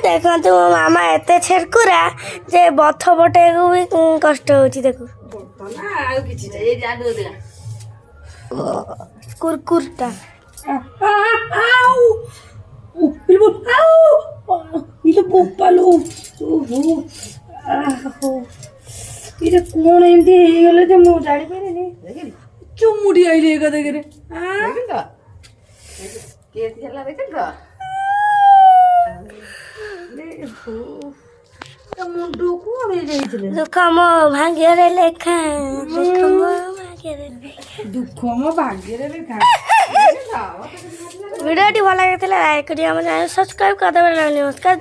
देखो मो मामा एते छेरकुरा जे बथ बटे को भी कष्ट होची देखो कुरकुरटा कौन एमती गले जे मु जानी पारे चुमुडी आइले का देखे दुख मो भाग्य लेखा दुख मो भाग्य लेखा वीडियो भल लगे लाइक करिए सब्सक्राइब कर देवे। नमस्कार।